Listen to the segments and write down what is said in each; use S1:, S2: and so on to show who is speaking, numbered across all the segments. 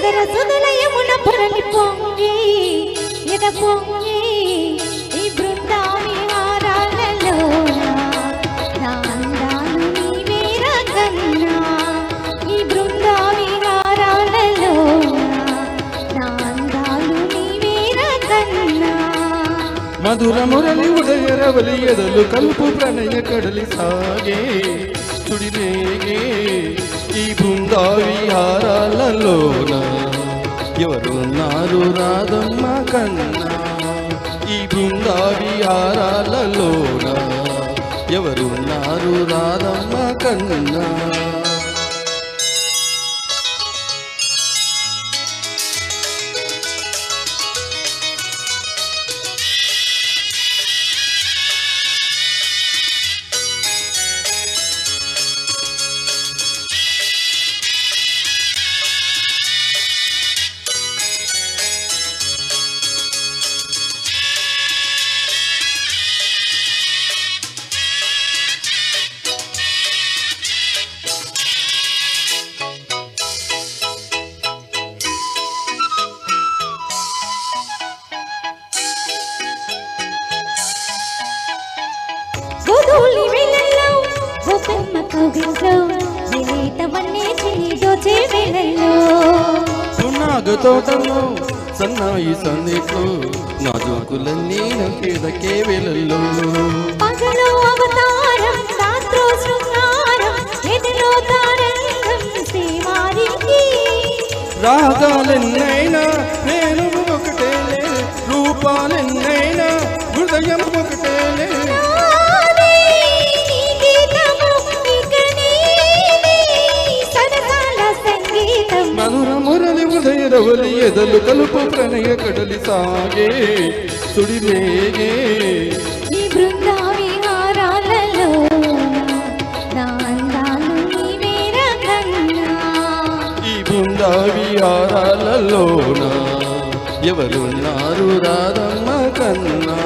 S1: అదర సుదలయమున పొరలి పొంగి ఎద పొంగి ఈ బృందా విహారాలలో నా అందాలు నీవేరా కన్నా ఈ బృందా విహారాలలో నా అందాలు నీవేరా కన్నా
S2: మధుర మురళి ఉదయరవలి ఎదలు కల్పు ప్రణయ కడలి సాగే చుడిరేగే ఈ బృందా విహారాలలోన ఎవరున్నారు రాధమ్మ కన్నా ఈ బృందా విహారాలలోన ఎవరున్నారు రాధమ్మ కన్నా
S1: గోధూళి వేళల్లో గోపెమ్మ కౌగిట్లో విలేతవన్నీ చిన్నదోచే వేళల్లో
S2: పున్నాగ తోటలో సన్నాయి సందేట్లో నాజోకులన్నీ నకేదకే వేళల్లో
S1: పగలో అవతారం రాత్రో శృంగారం ఎదిలో తారంగం శ్రీవారికి
S2: రాగాలెన్నైనా నేను ఒకటేలే రూపాలెన్నైనా హృదయం ఒకటేలే మధుర మురళి ఉదయరవలి ఎదలు కలుపు ప్రణయ కడలి సాగే సుడివేగే
S1: ఈ బృందా విహారాలలో నా అందాలు నీవేరా కన్నా
S2: ఈ బృందా విహారాలలోన ఎవరున్నారు రాధమ్మ కన్నా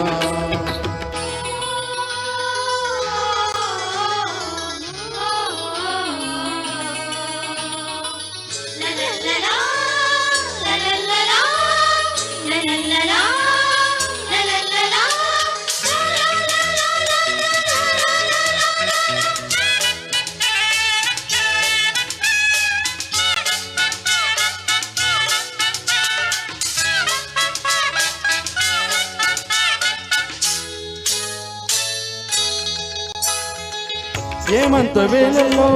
S2: ఏమంత వేళల్లో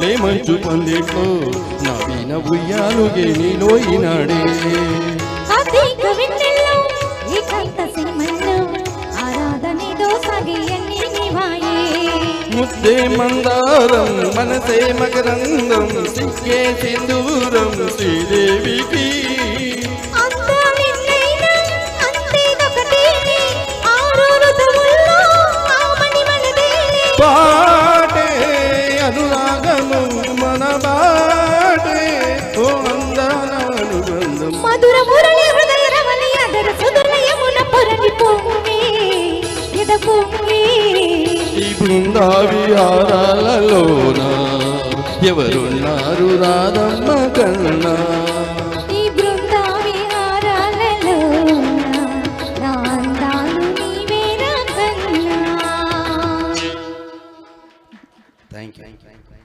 S2: లేమంచు పందిట్లో నవీన ఉయ్యాలుగే నీలో ఈనాడే
S1: అధిక వెన్నెల్లో ఏకాంత సినిమల్లో ఆరాధనేదో సాగియన్ని నివాయే
S2: ముద్దే మందారం మనసే మకరందం సిక్కే సింధూరం శ్రీదేవికి పాటే అనురాగము మన బాటే ఓ అందాల అనుబంధం
S1: మధుర మురళి హృదయ రమణి అదర సుదలయమున పొరలి పొంగి ఎద పొంగి
S2: ఈ బృందా విహారాలలోన ఎవరున్నారు రాధమ్మ కన్నా
S1: ఈ బృందా విహారాలలో నా అందాలు నీవేరా కన్నా
S2: థ్యాంక్ యూ